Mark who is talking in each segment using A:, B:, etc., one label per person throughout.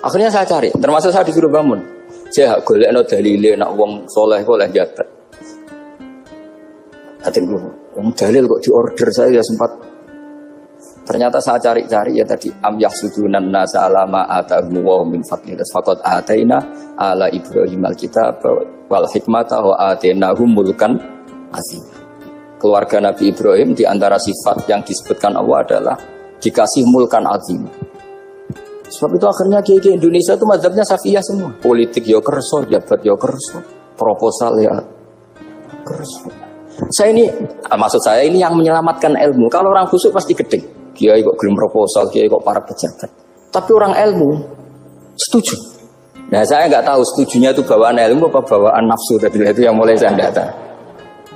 A: Akhirnya saya cari, termasuk saya disuruh bangun. Saya golekno dalile nak wong soleh kok oleh jabat. Hatin dulu, wong dalil kok diorder saya ya sempat. Ternyata saya cari-cari ya tadi am yahsudunan nasa alama atahum wa min fadlih faqad ataina ala Ibrahim alkitab wal hikmata wa atainahum mulkan azim. Keluarga Nabi Ibrahim di antara sifat yang disebutkan Allah adalah dikasih mulkan azim. Sebab itu akhirnya kiai Indonesia itu mazhabnya Safiyah semua. Politik ya kerso, jabat ya kerso, proposal ya kerso. Saya ini, maksud saya ini yang menyelamatkan ilmu. Kalau orang khusyuk pasti gedeng. Kiai kok gelem proposal, kiai kok para pejabat. Tapi orang ilmu setuju. Nah saya nggak tahu setujunya itu bawaan ilmu apa bawaan nafsu. Tadi itu yang mulai saya data.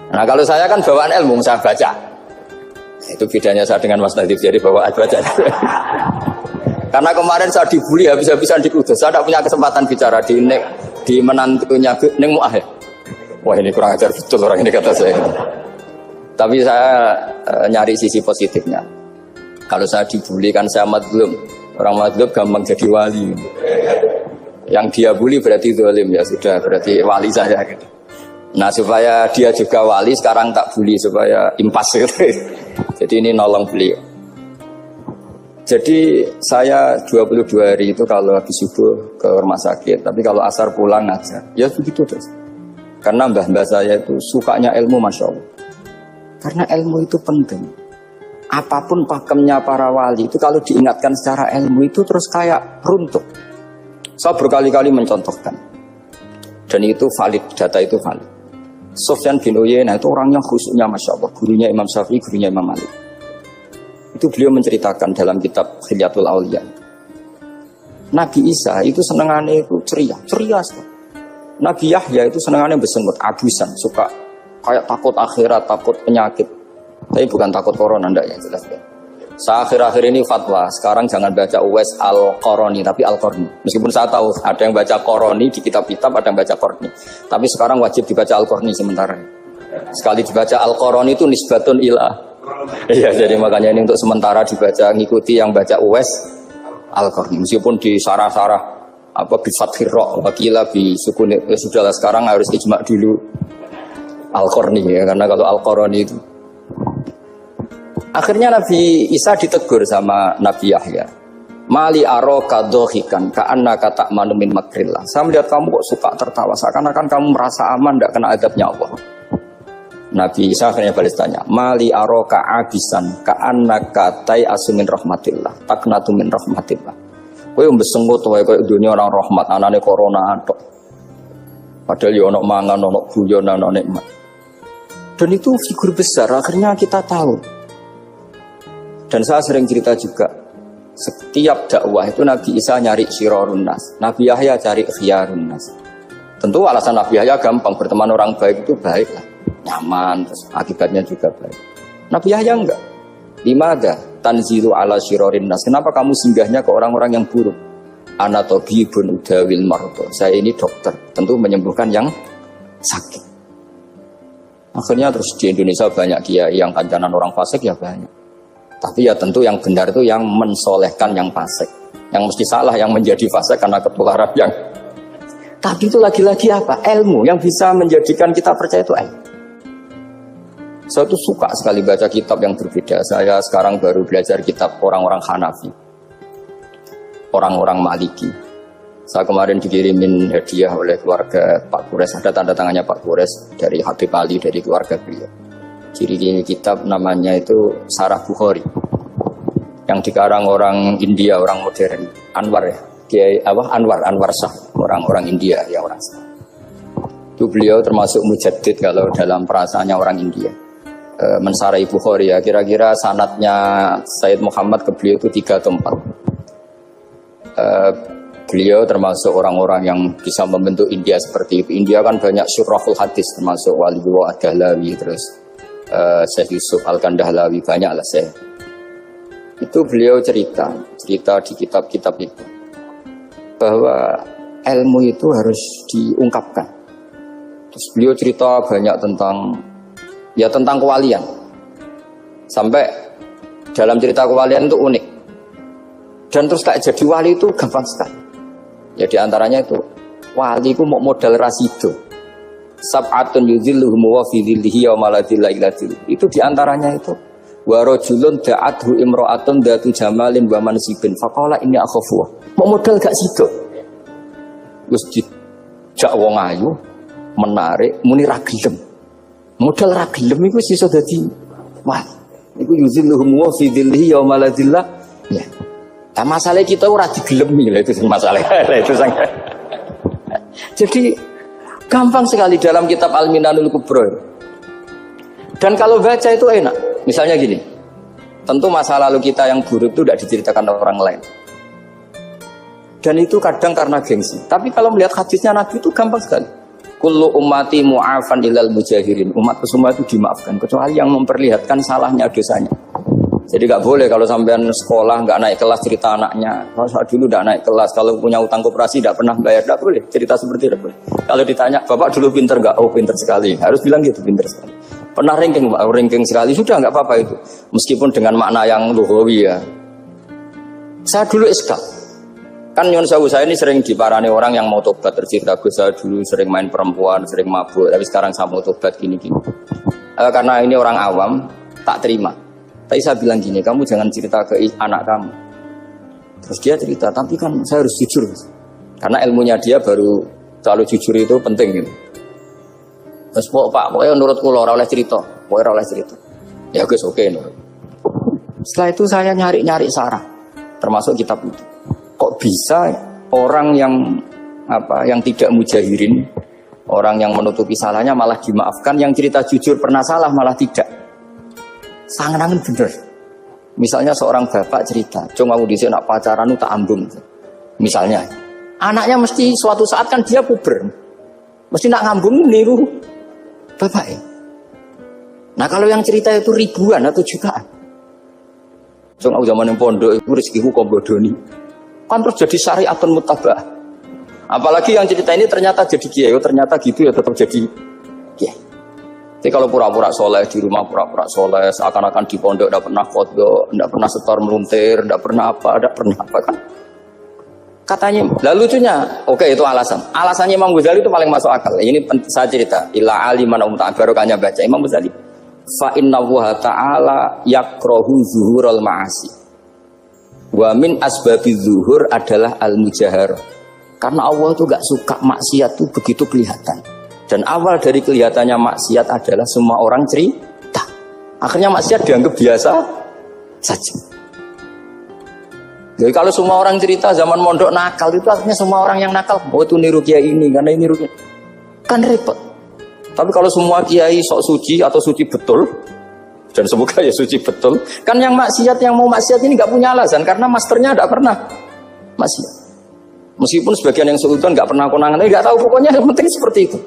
A: Nah kalau saya kan bawaan ilmu, saya baca. Itu bedanya saya dengan Mas Nadif, jadi bawaan baca. Karena kemarin saya dibully habis-habisan di Kudus. Saya tidak punya kesempatan bicara di menantunya Neng Mu'ah ya. Wah ini kurang ajar betul orang ini kata saya. Tapi saya nyari sisi positifnya. Kalau saya dibully kan saya madlum. Orang madlum gampang jadi wali. Yang dia bully berarti zalim ya sudah berarti wali saya gitu. Nah supaya dia juga wali sekarang tak bully supaya impas gitu. Jadi ini nolong beliau. Jadi saya 22 hari itu kalau habis subuh ke rumah sakit. Tapi kalau asar pulang aja. Ya begitu terus. Karena mbah-mbah saya itu sukanya ilmu Masya Allah. Karena ilmu itu penting. Apapun pakemnya para wali itu kalau diingatkan secara ilmu itu terus kayak runtuh. Saya berkali-kali mencontohkan. Dan itu valid, data itu valid. Sufyan bin Uyainah itu orangnya khusyuknya Masya Allah. Gurunya Imam Syafi'i, gurunya Imam Malik. Itu beliau menceritakan dalam kitab Khilyatul Auliya. Nabi Isa itu senengannya itu ceria sekali. Nabi Yahya itu senengannya besengut, abusan, suka kayak takut akhirat, takut penyakit. Tapi bukan takut corona, enggak ya jelas ya. Saya akhir-akhir ini fatwa, sekarang jangan baca Uwais Al-Qarani, tapi Al-Qarni. Meskipun saya tahu ada yang baca Qarani di kitab-kitab, ada yang baca Qarni. Tapi sekarang wajib dibaca Al-Qarni sementara. Sekali dibaca Al-Qarani itu nisbatun ilah. Iya, jadi makanya ini untuk sementara dibaca, ngikuti yang baca Uwais Al-Qarni. Meskipun di sarah-sarah apa bifathir ra wakila bi sukun ya sudahlah sekarang harus ijma dulu Al-Qarni ya, karena kalau Al-Qarani itu akhirnya Nabi Isa ditegur sama Nabi Yahya. Mali aroka dohikan ka'annaka ta'manu min makrillah. Saya melihat kamu kok suka tertawa, seakan-akan kamu merasa aman tidak kena azabnya Allah. Nabi Isa akhirnya balas tanya, Mali aroka abisan ka'annaka tai'asu min rahmatillah taknatu min rahmatillah. Kowe mbesengut wae koyo dunia orang rahmat, anane corona tok. Padahal ya ono mangan, ono guyon, ono nikmat. Dan itu figur besar, akhirnya kita tahu. Dan saya sering cerita juga, setiap dakwah itu Nabi Isa nyari syirarun nas, Nabi Yahya cari khiyarun nas. Tentu alasan Nabi Yahya gampang, berteman orang baik itu baik lah, nyaman, terus akibatnya juga baik. Nabi Yahya enggak. Limada tanzilu ala syirarin nas. Kenapa kamu singgahnya ke orang-orang yang buruk? Ana tabibun udawil mardo. Saya ini dokter, tentu menyembuhkan yang sakit. Akhirnya terus di Indonesia banyak kiai yang kancanan orang fasik ya banyak. Tapi ya tentu yang benar itu yang mensolehkan yang fasik. Yang mesti salah yang menjadi fasik karena ketularan yang. Tapi itu lagi-lagi apa? Ilmu yang bisa menjadikan kita percaya itu ilmu. Saya tuh suka sekali baca kitab yang berbeda. Saya sekarang baru belajar kitab orang-orang Hanafi, orang-orang Maliki. Saya kemarin dikirimin hadiah oleh keluarga Pak Kures. Ada tanda tangannya Pak Kures dari Habib Ali, dari keluarga beliau. Ciri kitab namanya itu Sarah Bukhari, yang dikarang orang India, orang modern, Anwar ya, Kiai Anwar Shah, orang-orang India ya orang Shah. Itu beliau termasuk mujaddid kalau dalam perasaannya orang India. Mensarai Bukhari ya, kira-kira sanadnya Sayyid Muhammad ke beliau itu 3 atau 4. Beliau termasuk orang-orang yang bisa membentuk India seperti itu. India kan banyak syurahul hadis, termasuk Waliullah Ad-Dahlawi, terus Syekh Yusuf Al-Kandahlawi, banyak lah Syekh. Itu beliau cerita di kitab-kitab itu bahwa ilmu itu harus diungkapkan. Terus beliau cerita banyak tentang kewalian. Sampai dalam cerita kewalian itu unik. Dan terus tak jadi wali itu gampang sekali. Ya diantaranya itu wali ku mau modal rasido. Sab'atun yuzilluhum wa fi dhillihi yauma la dhilla illa dhilluh. Itu diantaranya itu. Wa rajulun da'athu imra'atun datu jamalin wa mansibin faqala inni akhafu. Mau modal gak sido. Wis dijak wong ayu menarik muni ra gelem. Modal ra gelem iku iso dadi wah. Iku yuzilluhum wa fi dhillihi yauma la dhilla. Ya. Nah, masalah kita ora digelemi lah itu masalah. Itu sangat. Jadi gampang sekali dalam kitab Al-Minanul Kubra. Dan kalau baca itu enak. Misalnya gini, tentu masa lalu kita yang buruk itu tidak diceritakan orang lain. Dan itu kadang karena gengsi. Tapi kalau melihat hadisnya Nabi itu gampang sekali. Kullu ummati mu'afan ilal mujahirin. Umatku semua itu dimaafkan. Kecuali yang memperlihatkan salahnya dosanya. Jadi nggak boleh kalau sampean sekolah nggak naik kelas cerita anaknya. Kalau saat dulu nggak naik kelas, kalau punya utang koperasi nggak pernah bayar, nggak boleh cerita seperti itu. Kalau ditanya, bapak dulu pinter nggak? Oh pinter sekali. Harus bilang gitu, pinter sekali. Pernah ranking, ranking sekali sudah nggak apa-apa itu. Meskipun dengan makna yang lugawi ya. Saya dulu iskal. Kan nyon saya ini sering diparani orang yang mau tobat tercerita. Saya dulu sering main perempuan, sering mabuk. Tapi sekarang saya mau tobat gini-gini. Karena ini orang awam, tak terima. Tapi saya bilang gini, kamu jangan cerita ke anak kamu. Terus dia cerita, tapi kan saya harus jujur. Karena ilmunya dia baru selalu jujur itu penting gitu. Terus Pak, pokoknya menurut kula ora oleh cerita. Pokoknya ora oleh cerita. Ya guys, oke. Setelah itu saya nyari-nyari sarah. Termasuk kitab itu. Kok bisa orang yang tidak mujahirin, orang yang menutupi salahnya malah dimaafkan, yang cerita jujur pernah salah malah tidak. Sangat bener. Misalnya seorang bapak cerita, cuma mau disini nak pacaran tak ambung. Misalnya, anaknya mesti suatu saat kan dia puber, mesti nak ngambung niru bapak ya. Nah kalau yang cerita itu ribuan atau jutaan, cuma zaman yang pondok itu rezekiku kombodoni, kan terus jadi syariatun mutabah. Apalagi yang cerita ini ternyata jadi kiai, ternyata gitu ya tetap jadi kiai. Jadi kalau pura-pura soleh di rumah pura-pura soleh, seakan-akan di pondok tidak pernah foto, tidak pernah setor meluntir, tidak pernah apa kan? Katanya, lalu lucunya, oke itu alasan. Alasannya Imam Ghazali itu paling masuk akal. Ini saya cerita, ila aliman barokahnya baca Imam Ghazali. Fa inna wa ta'ala yakrohu zuhurul ma'asi. Wa min asbabi zuhur adalah al-mujahar. Karena Allah itu gak suka maksiat itu begitu kelihatan. Dan awal dari kelihatannya maksiat adalah semua orang cerita. Akhirnya maksiat dianggap biasa saja. Jadi kalau semua orang cerita zaman mondok nakal itu akhirnya semua orang yang nakal. Oh itu niru kiai ini, karena ini niru kiai. Kan repot. Tapi kalau semua kiai sok suci atau suci betul, dan semoga ya suci betul, kan yang maksiat, yang mau maksiat ini nggak punya alasan karena masternya tidak pernah maksiat. Meskipun sebagian yang seutuhan nggak pernah konangan, nggak tahu pokoknya yang penting seperti itu.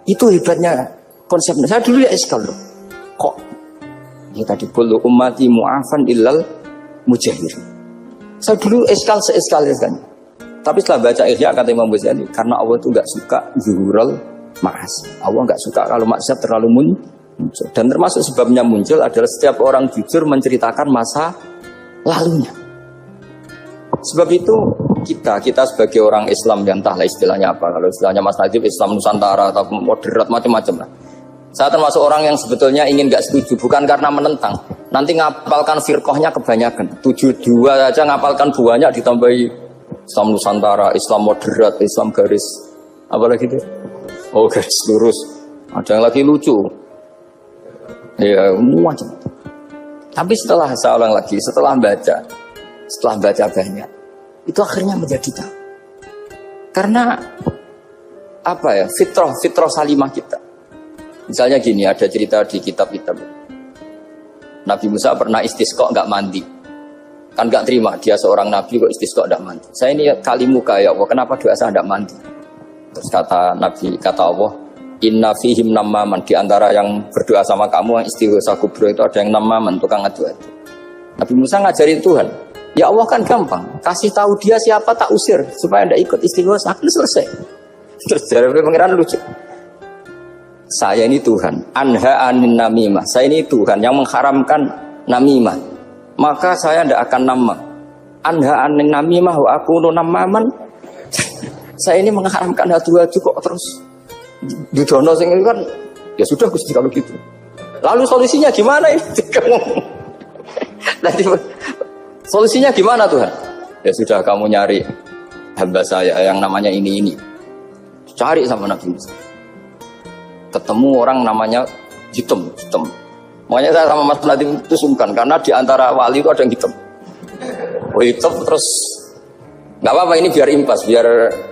A: Itu hebatnya konsepnya. Saya dulu ya eskal loh. Kok? Ya tadi kullu ummati mu'afan illal mujahir. Saya dulu eskal se-eskal-eskalnya. Tapi setelah baca Ihya kata Imam Ghazali, karena Allah itu nggak suka zuhurul ma'asi. Allah nggak suka kalau maksiat terlalu muncul. Dan termasuk sebabnya muncul adalah setiap orang jujur menceritakan masa lalunya. Sebab itu kita sebagai orang Islam yang entahlah istilahnya apa, kalau istilahnya Mas Najib Islam Nusantara atau moderat macam-macam lah. Saya termasuk orang yang sebetulnya ingin nggak setuju, bukan karena menentang. Nanti ngapalkan firqahnya kebanyakan, 72 aja ngapalkan banyak ditambahi Islam Nusantara, Islam moderat, Islam garis apa lagi itu? Oh garis lurus. Ada yang lagi lucu. Ya macam. Tapi setelah saya ulang lagi, setelah baca banyak, itu akhirnya menjadi tahu. Karena apa ya, fitrah salimah kita. Misalnya gini, ada cerita di kitab-kitab. Nabi Musa pernah istisqa nggak mandi. Kan nggak terima, dia seorang nabi kok istisqa nggak mandi. Saya ini kali muka ya Allah, kenapa doa saya nggak mandi? Terus kata Nabi, kata Allah, inna fihim namaman, di antara yang berdoa sama kamu yang istighosa kubro itu ada yang namaman, tukang ngadu. Nabi Musa ngajarin Tuhan. Ya Allah kan gampang, kasih tahu dia siapa tak usir supaya tidak ikut istighosa, akan selesai. Terus dari pengiran lucu. Saya ini Tuhan, anha anin namimah. Saya ini Tuhan yang mengharamkan namimah. Maka saya tidak akan namam. Anha anin namimah wa akunu namaman. Saya ini mengharamkan hadu-hadu kok terus didono sing itu kan ya sudah Gusti kalau gitu. Lalu solusinya gimana ini? Nanti solusinya gimana Tuhan? Ya sudah kamu nyari hamba saya yang namanya ini. Cari sama Nabi Musa. Ketemu orang namanya hitam. Makanya saya sama Mas Nadim itu sungkan karena di antara wali itu ada yang hitam. Hitam terus nggak apa-apa ini biar impas, biar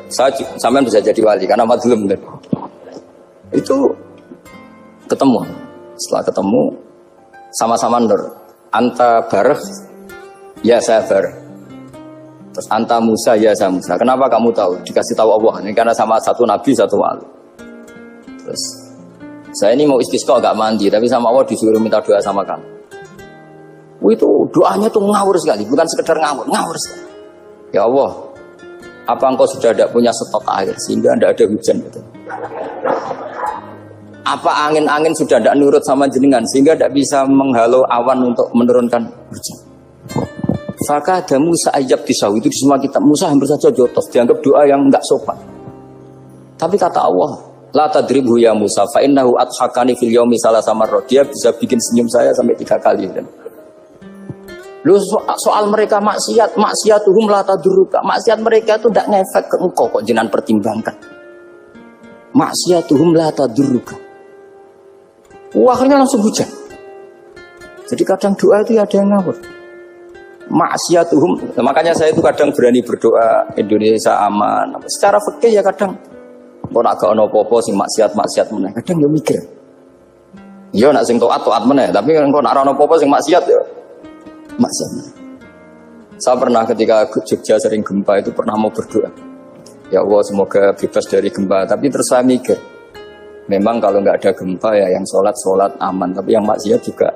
A: saya sampean bisa jadi wali karena madlum kan. Itu ketemu. Setelah ketemu sama-sama nur. Anta bareh, ya saya bareh. Terus anta Musa, ya saya Musa. Kenapa kamu tahu? Dikasih tahu Allah. Ini karena sama satu nabi, satu wali. Terus saya ini mau istisqa gak mandi, tapi sama Allah disuruh minta doa sama kamu. Itu doanya tuh ngawur sekali, bukan sekedar ngawur sekali. Ya Allah, apa engkau sudah tidak punya stok air sehingga tidak ada hujan? Gitu. Apa angin-angin sudah tidak nurut sama jenengan sehingga tidak bisa menghalau awan untuk menurunkan hujan? Maka ada Musa ajab kisah itu di semua kitab. Musa hampir saja jotos, dianggap doa yang enggak sopan. Tapi kata Allah, la tadribhu ya Musa, fa innahu adhakani fil yaumi salasa marrat. Dia bisa bikin senyum saya sampai 3 kali. Lu soal mereka maksiatuhum la tadurruka. Maksiat mereka itu tidak ngefek ke engkau kok jenengan pertimbangkan. Maksiatuhum la tadurruka. Akhirnya langsung hujan. Jadi kadang doa itu ada yang ngawur. Maksiatuhum, makanya saya itu kadang berani berdoa Indonesia aman. Secara fikih ya kadang kok agak ono apa-apa sing maksiat meneh. Kadang yo mikir. Yo nak sing taat meneh, tapi kok nak ono apa-apa sing maksiat ya maksiat. Saya pernah ketika Jogja sering gempa itu pernah mau berdoa. Ya Allah semoga bebas dari gempa, tapi terus saya mikir. Memang kalau nggak ada gempa ya yang sholat aman, tapi yang maksiat juga.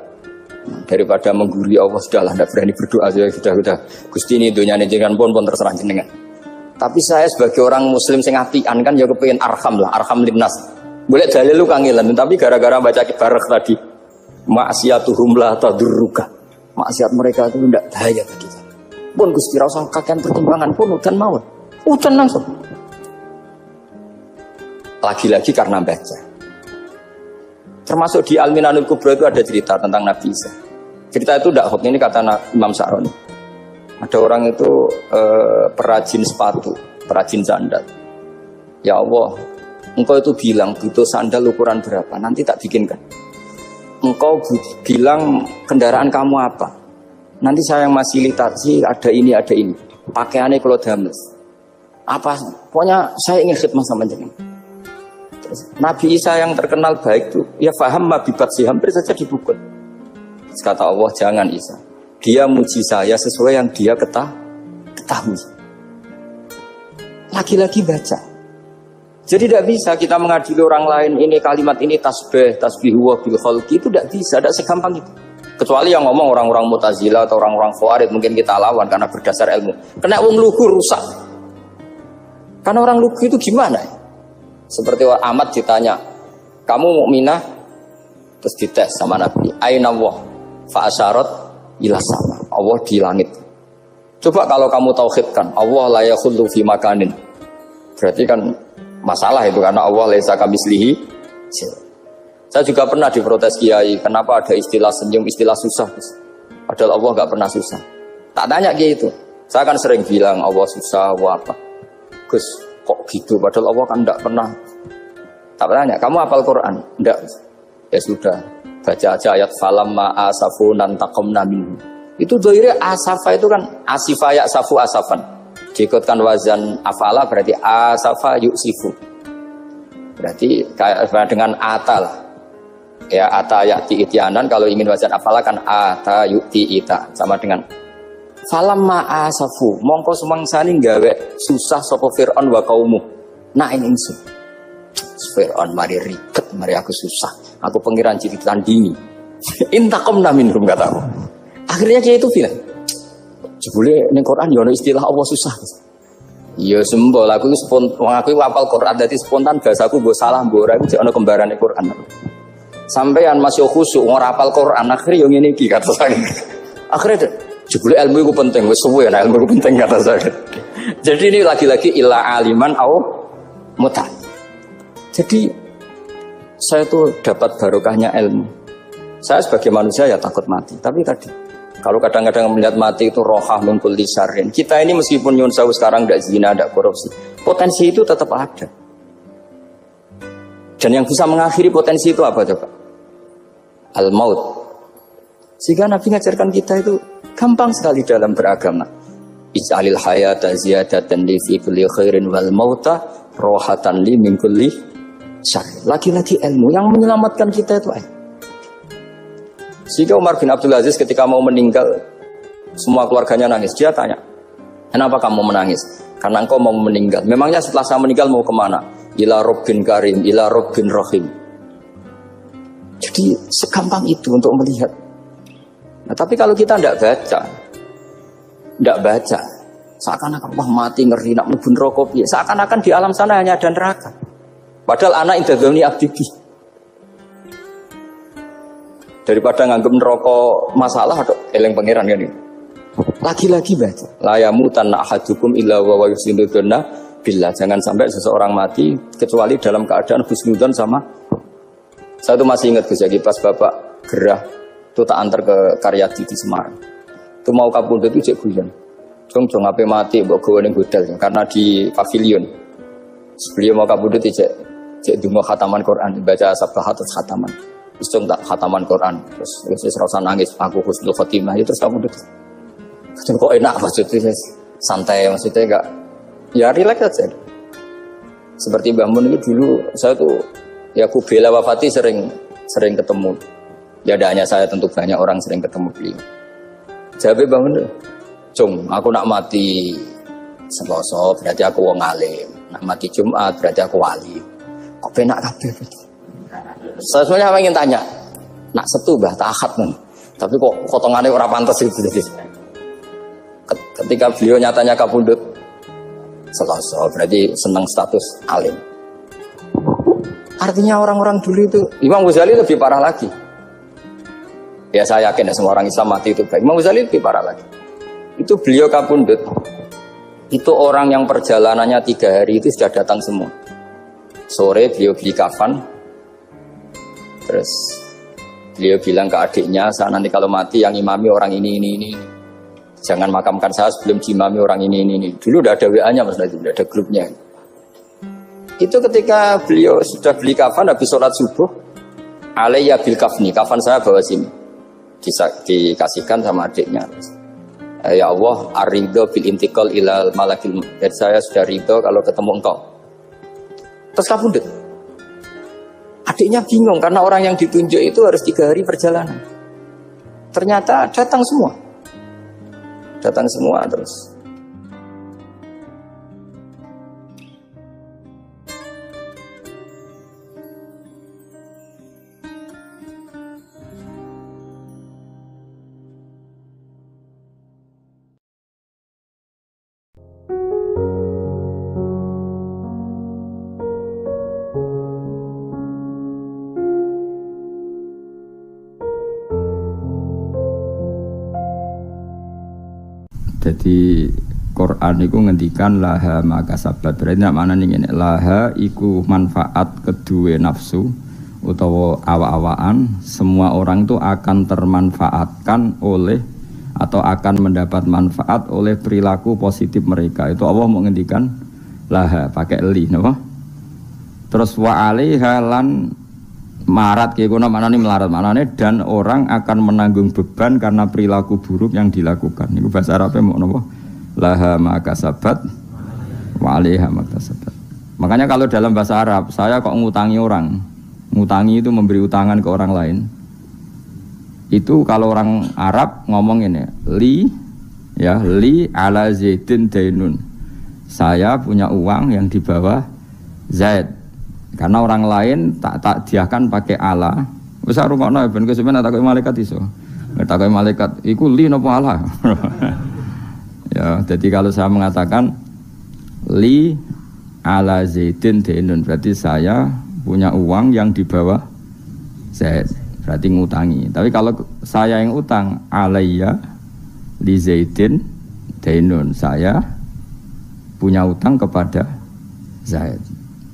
A: Daripada menggurui Allah sudahlah, tidak berani berdoa sudah Gusti ini dunia ini jangan pun terserah jenengan. Tapi saya sebagai orang Muslim sing atian kan ya kepengen arham linnas. Boleh dalil lu kangelan, tapi gara-gara baca kibarek tadi, maksiatuhum la tadurruka. Maksiat mereka itu tidak bahaya bagi kita. Pun Gusti ra usah kakean pertimbangan pun udan mawon. Udan langsung. Lagi-lagi karena baca. Termasuk di Al-Minanul Kubra itu ada cerita tentang Nabi Isa. Cerita itu tidak hoax, ini kata Imam Sa'roni. Ada orang itu perajin sepatu, perajin sandal. Ya Allah, engkau itu bilang butuh sandal ukuran berapa, nanti tak bikinkan. Engkau bilang kendaraan kamu apa, nanti saya yang fasilitasi ada ini. Pakaiannya kalau dames. Apa, pokoknya saya ingin khidmat sama jenengan. Nabi Isa yang terkenal baik itu ya faham mabibat sih hampir saja dipukul. Kata Allah jangan Isa, dia muji saya sesuai yang dia ketahui. Lagi-lagi baca. Jadi tidak bisa kita mengadili orang lain ini kalimat ini tasbih huwa bil khalqi itu tidak bisa, tidak segampang itu. Kecuali yang ngomong orang-orang Mu'tazilah atau orang-orang Khawarij mungkin kita lawan karena berdasar ilmu. Kena wong lugu rusak. Karena orang lugu itu gimana ya? Seperti Ahmad ditanya, kamu mukminah? Terus dites sama Nabi, aina Allah fa asyarat ila sama. Allah di langit. Coba kalau kamu tauhidkan, Allah la yakhullu fi makanin. Berarti kan masalah itu karena Allah laisa kamislihi. Saya juga pernah diprotes kiai, kenapa ada istilah senyum, istilah susah. Padahal Allah enggak pernah susah. Tak tanya kiai itu. Saya kan sering bilang Allah susah, Allah apa. Gus, kok gitu? Padahal Allah kan tidak pernah. Tak tanya, kamu hafal Quran? Tidak. Ya sudah, baca aja ayat falamma asafunan taqamna minhu. Itu doire asafa itu kan asifa ya'safu asafan. Diikutkan wazan afala berarti asafa yu'sifu. Berarti kayak dengan ata lah. Ya ata ya'ti ityanan, kalau ingin wazan afala kan ata yu'ti ita. Sama dengan falamma asafu, mongko sumangsani gawe susah sapa Fir'aun wa qaumuh. Nah ini ingsun. Fir'aun mari riket, mari aku susah. Aku pengiran jadi tandingi. Intaqamna minhum kataku. Akhirnya dia itu bilang, jebule ning Quran yo ana istilah Allah susah. Ya sembol aku itu aku hafal Quran dadi spontan bahasaku mbok salah mbok ora iku ana kembarane Quran. Sampeyan masih khusyuk ora hafal Quran akhirnya yo ngene iki kata saya. Akhirnya jebule ilmu itu penting, wis suwe ilmu itu penting kata saya. Jadi ini lagi-lagi illa aliman au muta. Jadi saya tuh dapat barokahnya ilmu. Saya sebagai manusia ya takut mati. Tapi tadi kalau kadang-kadang melihat mati itu rohah min kulli syarrin. Kita ini meskipun nyun sewu sekarang tidak zina, tidak korupsi, potensi itu tetap ada. Dan yang bisa mengakhiri potensi itu apa coba? Al-maut. Sehingga Nabi ngajarkan kita itu gampang sekali dalam beragama. Ij'alil hayata ziyadatan li fi kulli khairin wal mauta rohatan li min kulli syarr. Lagi-lagi ilmu yang menyelamatkan kita itu. Sehingga Umar bin Abdul Aziz ketika mau meninggal, semua keluarganya nangis. Dia tanya, kenapa kamu menangis? Karena engkau mau meninggal. Memangnya setelah saya meninggal mau kemana? Ila Rabbin Karim, ila Rabbin Rahim. Jadi segampang itu untuk melihat. Nah, tapi kalau kita tidak baca, seakan-akan wah mati ngeri nak mlebu neraka piye. Seakan-akan di alam sana hanya ada neraka. Padahal anak indadzoni abdibi. Daripada nganggep neraka masalah atau eleng pangeran kan ini. Lagi-lagi baca. La yamutan ahadukum illa wa yusinuduna billah. Jangan sampai seseorang mati kecuali dalam keadaan husnudzon sama. Saya tuh masih ingat Gus Yagi pas Bapak gerah itu tak antar ke Karyadi di Semarang. Itu mau kabundut itu cek guyon. Jong ape mati mbok gawe ning hotel karena di pavilion. Sebelum mau kabundut cek dungo khataman Quran, baca sabbahat terus khataman. Terus tak khataman Quran, terus rasa nangis, aku husnul khotimah, terus kamu duduk. Kok enak maksudnya, santai maksudnya enggak, ya relax aja. Seperti Mbah Mun itu dulu, saya tuh, ya aku bela wafati sering ketemu. Ya ada hanya saya, tentu banyak orang sering ketemu beliau. Jawabnya Mbah Mun, Cung, aku nak mati Selasa, berarti aku wong alim. Nak mati Jumat, berarti aku wali. Kok penak kabeh? Saya sebenarnya ingin tanya, nak setu bah tahat nih, tapi kok potongannya orang pantas itu jadi. Ketika beliau nyatanya kabundut, Selasa berarti senang status alim. Artinya orang-orang dulu itu, Imam Ghazali lebih parah lagi. Ya saya yakin ya semua orang Islam mati itu baik. Imam Ghazali lebih parah lagi. Itu beliau kabundut, itu orang yang perjalanannya 3 hari itu sudah datang semua. Sore beliau beli kafan. Terus beliau bilang ke adiknya, saya nanti kalau mati yang imami orang ini. Jangan makamkan saya sebelum diimami orang ini. Dulu udah ada WA-nya Mas Nabi, udah ada grupnya. Itu ketika beliau sudah beli kafan habis sholat subuh, alayya bil kafni, kafan saya bawa sini. Dikasihkan sama adiknya. Ya Allah, ar-ridho bil intiqal ilal malakil. Dan saya sudah ridho kalau ketemu engkau. Terus kabundut. Adiknya bingung karena orang yang ditunjuk itu harus 3 hari perjalanan. Ternyata datang semua terus.
B: Jadi Quran itu ngendikan laha maka sabat. Berarti mana nih ini? Laha iku manfaat kedua nafsu utawa awa-awaan. Semua orang itu akan termanfaatkan oleh atau akan mendapat manfaat oleh perilaku positif mereka. Itu Allah mau ngendikan laha pakai li, napa? Terus wa alaiha lan marat kayak guna mana nih melarat mana nih, dan orang akan menanggung beban karena perilaku buruk yang dilakukan. Ini bahasa Arabnya mau nopo laha maka sabat waliha maka sabat. Makanya kalau dalam bahasa Arab saya kok ngutangi orang, ngutangi itu memberi utangan ke orang lain. Itu kalau orang Arab ngomong ini li ala zaidin dainun. Saya punya uang yang di bawah Zaid. Karena orang lain tak diakan pakai ala. Wis rungokno ben kesuwen takoki malaikat iso. Takoki malaikat iku li napa ala. Ya, jadi kalau saya mengatakan li ala zaidin dainun, berarti saya punya uang yang di bawah Zaid, berarti ngutangi. Tapi kalau saya yang utang alayya li zaidin dainun, saya punya utang kepada Zaid.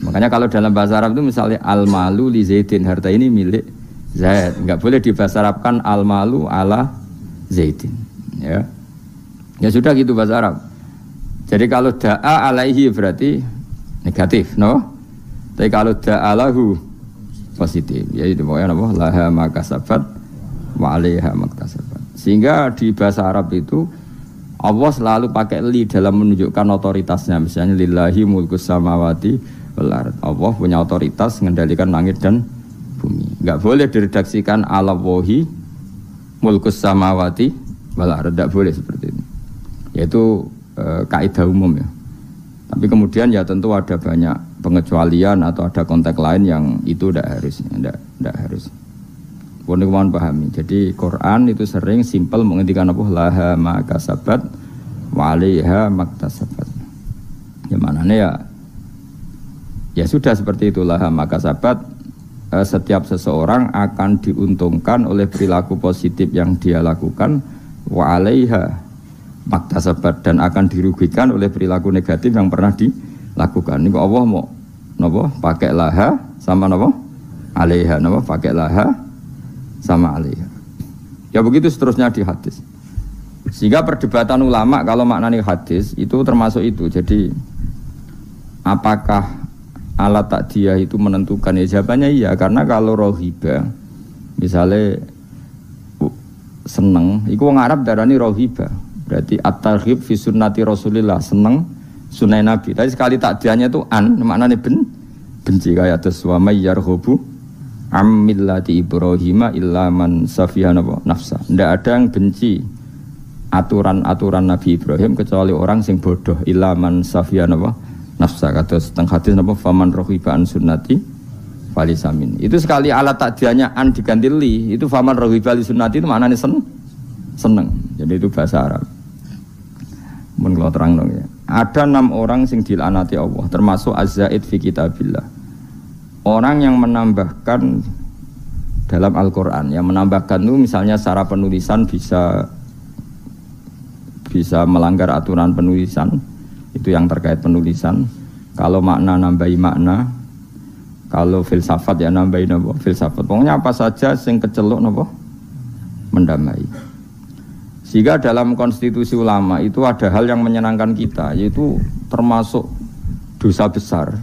B: Makanya kalau dalam bahasa Arab itu misalnya al-malu li Zaidin, harta ini milik Zaid. Enggak boleh dibahasa Arabkan al-malu ala Zaidin. Ya. Ya sudah gitu bahasa Arab. Jadi kalau da'a alaihi berarti negatif, no? Tapi kalau da'a lahu positif. Ya itu pokoknya apa? Laha makasabat wa 'alaiha maktasabat. Sehingga di bahasa Arab itu Allah selalu pakai li dalam menunjukkan otoritasnya. Misalnya lillahi mulkus samawati wal ard. Allah punya otoritas mengendalikan langit dan bumi. Enggak boleh diredaksikan ala wahi mulkus samawati wal ard. Enggak boleh seperti itu. Yaitu kaidah umum ya. Tapi kemudian ya tentu ada banyak pengecualian atau ada konteks lain yang itu tidak harus. Pun mohon pahami. Jadi Quran itu sering simpel menghentikan apa laha ma kasabat wa 'alaiha maktasabat. Yang mananya ya sudah seperti itu laha ma kasabat. Setiap seseorang akan diuntungkan oleh perilaku positif yang dia lakukan wa 'alaiha maktasabat, dan akan dirugikan oleh perilaku negatif yang pernah dilakukan. Ini Allah mau napa pakai laha sama napa 'alaiha, napa pakai laha sama 'alaiha. Ya begitu seterusnya di hadis. Sehingga perdebatan ulama kalau maknanya hadis itu termasuk itu. Jadi apakah alat takdiyah itu menentukan? Ya jawabannya iya, karena kalau rohiba misalnya seneng, itu orang Arab darani rohiba. Berarti at-targhib fi sunnati Rasulillah, seneng sunnah Nabi. Tapi sekali takdiyahnya itu maknanya benci kayak atas wa may yarghabu am millati Ibrahim illa man safiha nafsa. Tidak ada yang benci aturan-aturan Nabi Ibrahim kecuali orang sing bodoh, illa man safiha nafsa. Kata setengah hadis faman raghiba an sunnati falisamin. Itu sekali alat takdiyahnya an diganti li, itu faman raghiba li sunnati itu maknanya seneng. Jadi itu bahasa Arab. Mun kula terang dong ya. Ada 6 orang sing dilaknati Allah, termasuk az-zaid fi kitabillah. Orang yang menambahkan dalam Al-Qur'an, yang menambahkan itu misalnya secara penulisan bisa melanggar aturan penulisan, itu yang terkait penulisan. Kalau makna nambahi makna, kalau filsafat ya nambahi filsafat. Pokoknya apa saja sing keceluk mendamai. Sehingga dalam konstitusi ulama itu ada hal yang menyenangkan kita, yaitu termasuk dosa besar.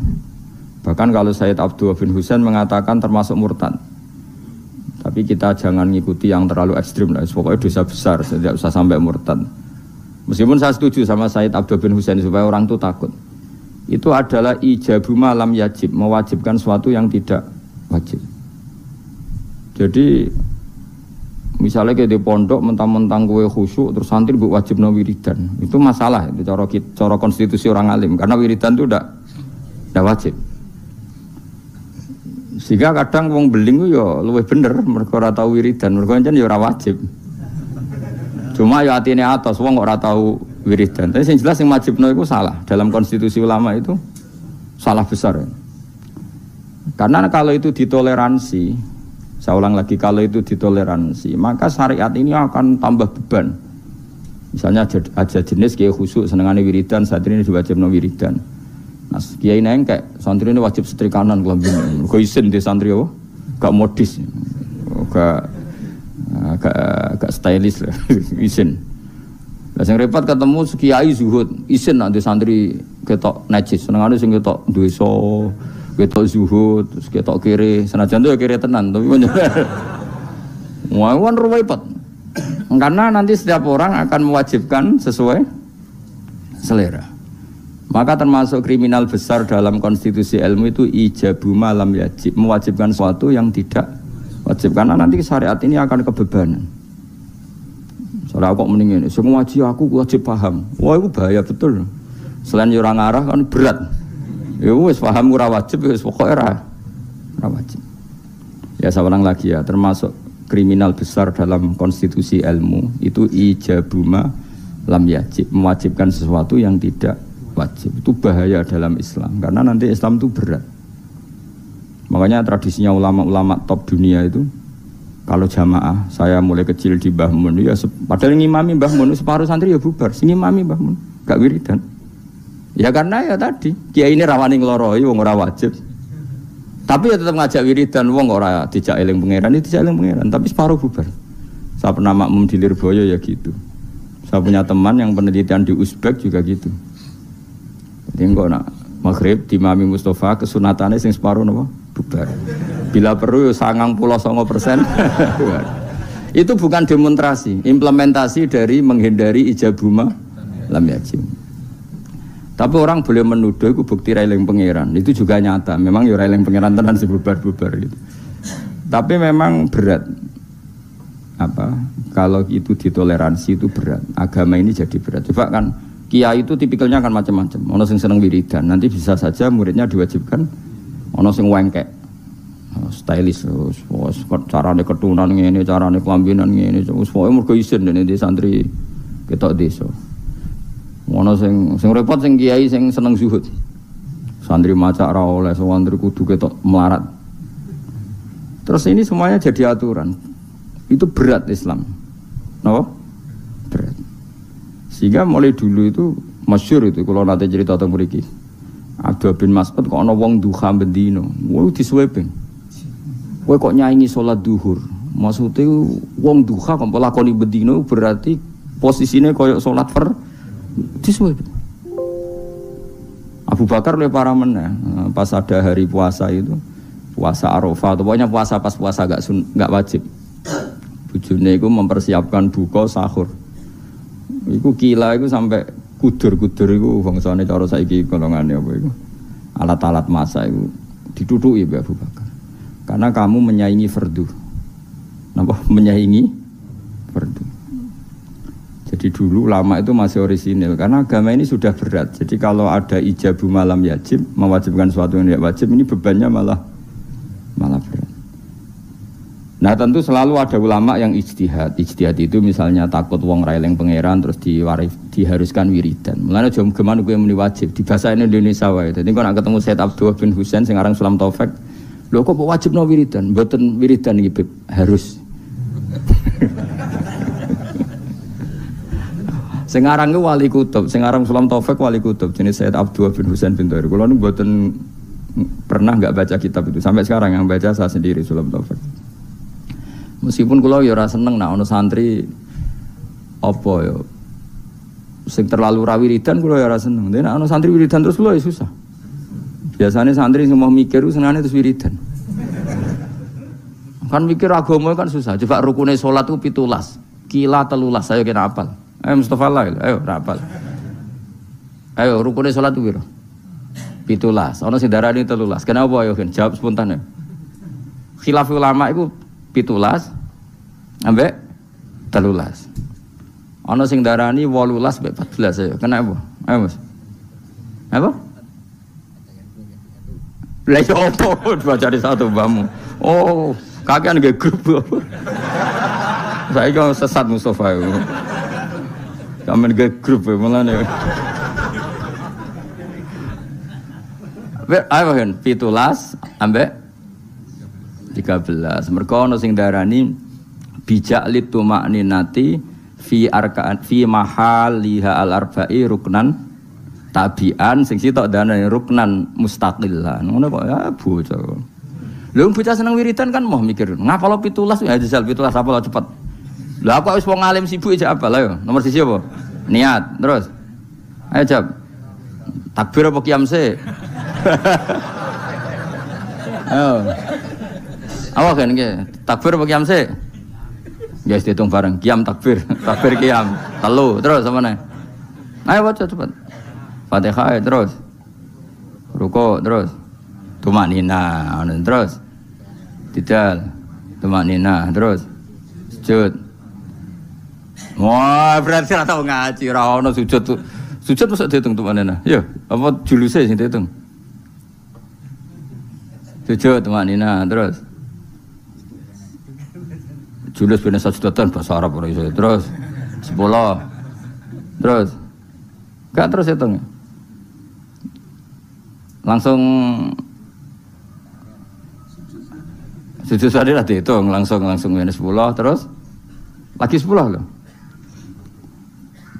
B: Bahkan kalau Sayyid Abdullah bin Husain mengatakan termasuk murtad. Tapi kita jangan ngikuti yang terlalu ekstrim lah. Pokoknya dosa besar, tidak usah sampai murtad. Meskipun saya setuju sama Sayyid Abdullah bin Husain supaya orang itu takut. Itu adalah ijabu ma lam yajib, mewajibkan sesuatu yang tidak wajib. Jadi misalnya kayak di pondok mentang-mentang kue khusyuk terus santri buat wajib no wiridan, itu masalah itu cara konstitusi orang alim, karena wiridan itu tidak wajib. Sehingga kadang wong beling itu ya luwih bener mereka ora tau wiridan, mereka jan ya ora wajib. Cuma ya atine atos wong ora tau wiridan. Tapi yang jelas yang wajib no itu salah dalam konstitusi ulama, itu salah besar. Karena kalau itu ditoleransi, saya ulang lagi, kalau itu ditoleransi, maka syariat ini akan tambah beban. Misalnya aja jenis kiai khusyuk senengane wiridan, santri ini wajib no wiridan. Nah, kiai nengkek, santri ini wajib setrikanan kelambine. Kok isin di santri apa? Gak modis, gak stylish lah, isin. Lah sing repot ketemu kiai zuhud, isin nanti santri ketok najis, senengane sing ketok dosa. Ketok zuhud, terus ketok kiri, senajan itu ya kiri tenan, tapi wah, repot. Karena nanti setiap orang akan mewajibkan sesuai selera. Maka termasuk kriminal besar dalam konstitusi ilmu itu ijabu ma lam yajib, mewajibkan sesuatu yang tidak wajib. Karena nanti syariat ini akan kebebanan. Soalnya kok mendingin, semua aku wajib paham. Wah, itu bahaya betul. Selain orang arah kan berat. Ya wis paham ora wajib, wis pokoke ora wajib. Ya saya ulang lagi ya, termasuk kriminal besar dalam konstitusi ilmu itu ijabuma lam yajib, mewajibkan sesuatu yang tidak wajib. Itu bahaya dalam Islam, karena nanti Islam itu berat. Makanya tradisinya ulama-ulama top dunia itu, kalau jamaah, saya mulai kecil di Mbah Mun, ya padahal ngimami Mbah Mun separuh santri ya bubar, sing ngimami Mbah Mun, gak wiridan. Ya karena ya tadi, kiai ini rawani ngloroi wong ora wajib. Tapi ya tetap ngajak wiridan wong ora dijak eling pangeran, itu dijak eling pangeran, tapi separuh bubar. Saya pernah makmum di Lirboyo ya gitu. Saya punya teman yang penelitian di Uzbek juga gitu. Jadi kok nak maghrib di Mami Mustafa kesunatannya sing separuh napa bubar. Bila perlu 99%. Itu bukan demonstrasi, implementasi dari menghindari ijabuma lam yajib. Tapi orang boleh menuduh itu bukti railing pangeran. Itu juga nyata. Memang ya railing pangeran tenan sebubar-bubar gitu. Tapi memang berat. Apa? Kalau itu ditoleransi itu berat. Agama ini jadi berat. Coba kan kiai itu tipikalnya kan macam-macam. Ono sing seneng wiridan. Nanti bisa saja muridnya diwajibkan ono sing wengkek. Stylish, carane ketunan ngene, carane kelambinan ngene. Wis pokoke mergo isin dene di santri ketok desa. Ono sing repot sing kiai sing seneng zuhud. Santri maca ora oleh, santri kudu ketok melarat. Terus ini semuanya jadi aturan. Itu berat Islam. Napa? Berat. Sehingga mulai dulu itu masyhur itu kalau nanti cerita tentang mriki. Abdul bin Mas'ud kok ana wong duha bendino. Wong disweping. Kowe kok nyanyi salat duhur. Maksudnya wong duha kok lakoni bendino berarti posisinya koyo salat disweping. Abu Bakar oleh para meneh pas ada hari puasa itu, puasa Arafah, pokoknya puasa pas puasa enggak wajib. Bujune iku mempersiapkan buka sahur. Iku kila iku sampai kudur-kudur iku bangsane cara saiki golongane apa iku. Alat-alat masak iku ditutuki Mbak Abu Bakar. Karena kamu menyaingi fardu. Napa menyaingi fardu. Jadi dulu ulama itu masih orisinil karena agama ini sudah berat. Jadi kalau ada ijabu malam yajib, mewajibkan sesuatu yang tidak wajib, ini bebannya malah berat. Nah tentu selalu ada ulama yang ijtihad. Ijtihad itu misalnya takut wong raileng pangeran terus diharuskan wiridan. Mulane jom gemane kuwi muni wajib di bahasa Indonesia wae. Dadi kok nek ketemu Said Abdullah bin Husain sing aran Sulam Taufik, lho kok wajibno wiridan? Mboten wiridan iki harus. Sing aran ku Wali Kutub, sing aran Sulam Taufik Wali Kutub jenis Said Abdullah bin Husain bin Tahir. Kula niku mboten pernah enggak baca kitab itu. Sampai sekarang yang baca saya sendiri Sulam Taufik. Meskipun kula ya ora seneng nek ana santri apa ya sing terlalu ra wiridan kula ya ora seneng. Nek ana santri wiridan terus kula ya susah. Biasanya santri sing mau mikir senengane terus wiridan. Kan mikir agama kan susah. Coba rukune salat ku 17. Kila 13 saya kena hafal. Ayo Mustafa Lail, ayo ra hafal. Ayo rukune salat ku piro? 17. Ana sing darani 13. Kenapa ayo kan jawab spontan ya. Khilaf ulama iku 17 ambek 13. Ana sing darani 18 ambek 14 ayo. Kenapa? Ayo Mas. Apa? Lah yo opo baca di satu bamu. Oh, kakean nge grup. Saiki kok sesat Mustafa iku. Kamen nge grup mulane. Ayo kan 17 ambek 13. Mergo ana sing darani bijak litu makninati fi arkaan fi mahaliha al arba'i ruknan tabian sing sitok darani ruknan mustaqilan. Ngono kok ya bocah. Lha bocah seneng wiridan kan mau mikir, ngapalo 17 ya jajal 17 apal cepet. Lah kok wis wong alim sibuk aja apal ayo. Nomor 1 apa? Niat. Terus. Ayo jawab. Takbir apa qiyam sih? Ayo. Awak kan nggih, takbir apa qiyam sih? Guys dihitung bareng, qiyam takbir, takbir qiyam. Telu, terus apa nih? Ayo baca cepat. Fatihah terus. Ruku terus. Tumanina, terus. Tidal. Tumanina, terus. Sujud. Wah, berarti ora tau ngaji, ora ono sujud tuh. Sujud mesti dihitung tumanina. Yo, apa juluse sing dihitung? Sujud tumanina, terus. Julus bin Sajudatan bahasa Arab ora iso. Terus 10. Terus gak terus hitung. Langsung sujud tadi lah dihitung langsung minus 10 terus lagi 10 loh.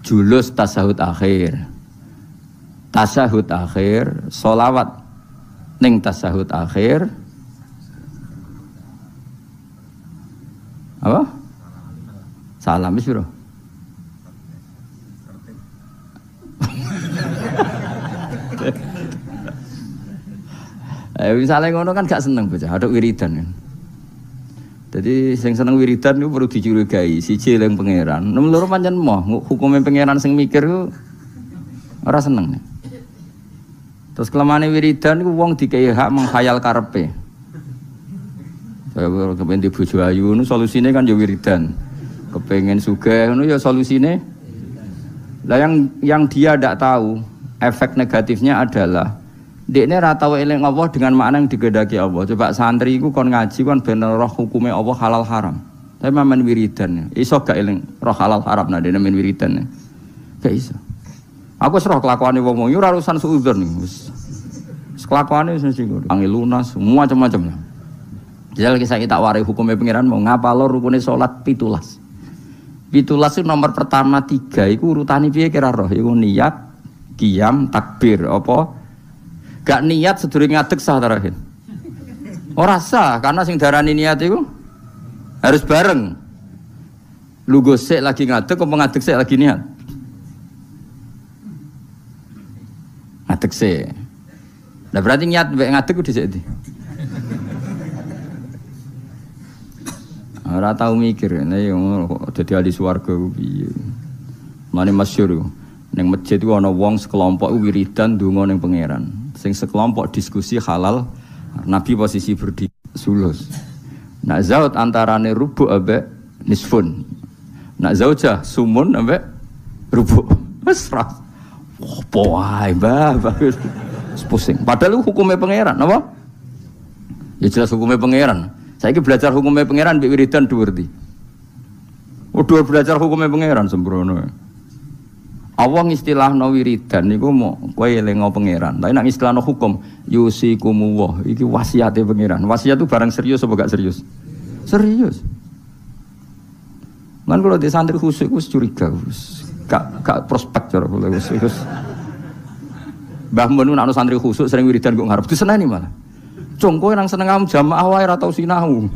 B: Julus tasahud akhir. tasyahud akhir, sholawat ning tasyahud akhir. Apa? Salam wis piro? Misalnya ngono kan gak seneng bocah, ada wiridan kan. Jadi sing seneng wiridan itu perlu dicurigai, siji eling pangeran. Nomor loro pancen moh, hukume pangeran sing mikir ku ora seneng. Terus kelemane wiridan iku wong dikei hak menghayal karepe. Saya kepen di bojo ayu nu solusine kan ya wiridan. Kepengen sugih ngono ya solusine. Lah yang dia ndak tahu, efek negatifnya adalah dekne ra tau eling Allah dengan makna yang digedaki Allah. Coba santri iku kon ngaji kon ben roh hukume Allah halal haram. Tapi mamen wiridan. Iso gak eling roh halal haram nah dene men wiridan. Gak iso. Aku wis roh kelakuane wong-wong ora urusan suudzon nih. Wis kelakuane wis mesti ngono. Angel lunas semua macam-macam. Jadi lagi saya tak warai hukumnya pangeran mau ngapalo rukune salat 17. 17 itu nomor pertama 3 iku urutane piye kira roh? Iku niat, qiyam, takbir apa? Gak niat sedurunge ngadeg sah terakhir. Ora sah karena sing darani niat itu harus bareng. Lu gosek lagi ngadeg apa ngadeg sik lagi niat? Ngadeg sik. Lah berarti niat mbek ngadeg ku dhisik ndi? Ora tau mikir, nek yo dadi ahli swarga ku piye. Mane masyhur ning masjid ku ana wong sekelompok wiridan ndonga ning pangeran. Sing sekelompok diskusi halal, Nabi posisi berdiri sulus. Nak zaut antarane rubu' ambek nisfun. Nak zaujah sumun ambek rubu'. Wes ra. Apa wae, Mbah. Pusing. Padahal hukumnya pangeran, apa? Ya jelas hukumnya pangeran. Saiki belajar hukumnya pangeran mbek wiridan dhuwur ndi. Udah belajar hukumnya pangeran sembrono. Allah ngistilahno wiridan niku mau kowe elingo pangeran. Tapi nek ngistilahno hukum yusikumullah iki wasiate pangeran. Wasiat itu barang serius apa gak serius? Serius. Lan kalau di santri khusyuk wis curiga wis gak prospek cara kula wis. Mbah Mun nek santri khusyuk sering wiridan kok ngarep diseneni malah. Cung kowe nang seneng am jamaah wae ora tau sinau.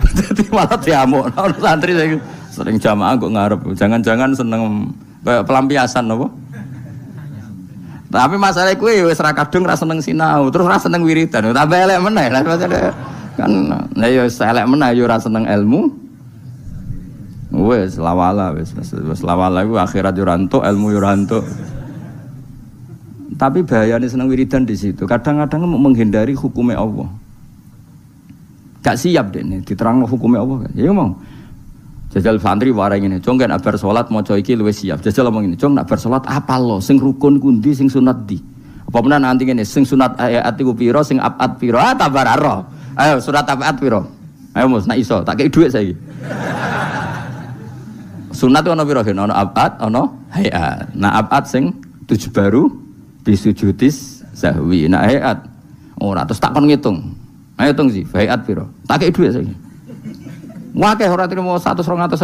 B: Dadi malah diamuk nek santri sering jamaah kok ngarep. Jangan-jangan seneng kayak pelampiasan apa? Tapi masalah kuwi wis ra kadung ra seneng sinau, terus ra seneng wiridan. Tambah elek meneh lah kan. Lah ya elek meneh ya ora seneng ilmu. Wis lawala wis lawala iku akhirat yo ora entuk, ilmu yo ora entuk. Tapi bahayanya seneng wiridan di situ. Kadang-kadang mau menghindari hukumnya Allah. Gak siap deh nih diterang hukumnya Allah kan. Ya mau. Jajal santri warai ngene, "Cung kan abar salat maca iki luwih siap." Jajal ngomong ngene, "Cung nak bar salat apal lo sing rukun kundi sing sunat di." Apa menan nanti ngene, sing sunat ayat iku pira, sing abad pira? Ah tabar aro. Ayo surat abad pira? Ayo Mus, nak iso, tak kei dhuwit saiki. Sunat itu ana pira? Ana abad, ana hayat. Nah abad sing 7 baru bisujudis sahwi. Nah hayat ora terus tak kon ngitung. Ayo hitung sih, hayat pira? Tak kei dhuwit saiki. Wakeh ora trimo 100-200.000.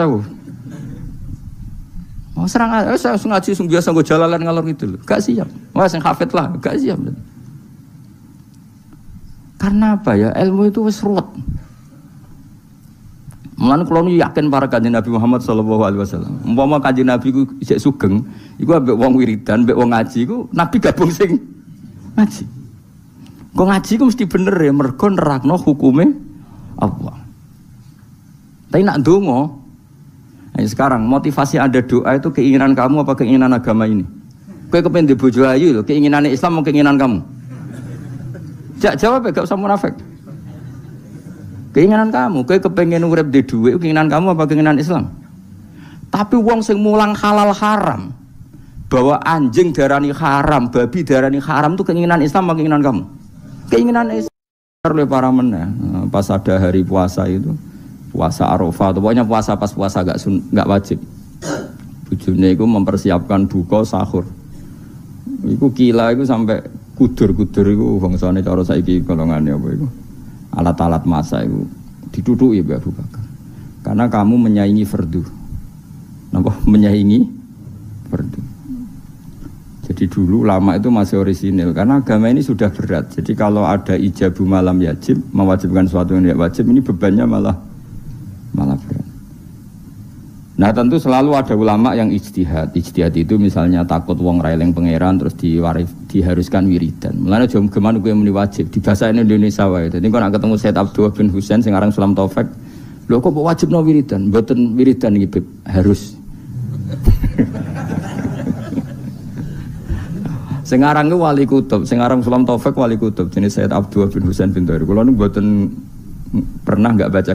B: Oh serang saya ngaji sing biasa nggo jalalan ngalor gitu lho. Gak siap. Wah sing hafid lah, gak siap. Karena apa ya? Ilmu itu wis ruwet. Mulane kula yakin para kanjeng Nabi Muhammad sallallahu alaihi wasallam. Umpama kanjeng Nabi ku isih sugeng, iku ambek wong wiridan, ambek wong ngaji iku Nabi gabung sing ngaji. Kok ngaji ku mesti bener ya mergo nerakno hukume Allah. Tapi nak dongo, nah, sekarang motivasi ada doa itu keinginan kamu apa keinginan agama ini? Kau kepengen di bojo ayu loh, keinginan Islam mau keinginan kamu? Jawab ya, gak usah munafik. Keinginan kamu, kau kepengen urip di duit, keinginan kamu apa keinginan Islam? Tapi wong sing mulang halal haram, bahwa anjing darani haram, babi darani haram itu keinginan Islam apa keinginan kamu? Keinginan Islam. Oleh para meneh, pas ada hari puasa itu. Puasa Arafah, pokoknya puasa pas puasa gak wajib. Bujune iku mempersiapkan buka sahur. Iku kila iku sampai kudur-kudur iku bangsane cara saiki golongane apa iku. Alat-alat masak iku diduduki Mbak Abu Bakar. Karena kamu menyaingi fardu. Napa menyaingi fardu. Jadi dulu ulama itu masih orisinil karena agama ini sudah berat. Jadi kalau ada ijabu malam yajib, mewajibkan sesuatu yang tidak wajib, ini bebannya malah berat. Nah tentu selalu ada ulama yang ijtihad. Ijtihad itu misalnya takut wong raileng pangeran terus diharuskan wiridan. Mulane jom geman kuwi muni wajib di bahasa Indonesia wae. Dadi kok nak ketemu Said Abdullah bin Husain sing aran Sulam Taufik, lho kok wajibno wiridan? Mboten wiridan iki harus. Sing aran ku wali kutub, sing aran Sulam Taufik wali kutub jenis Said Abdullah bin Husain bin Thair. Kula nu mboten pernah enggak baca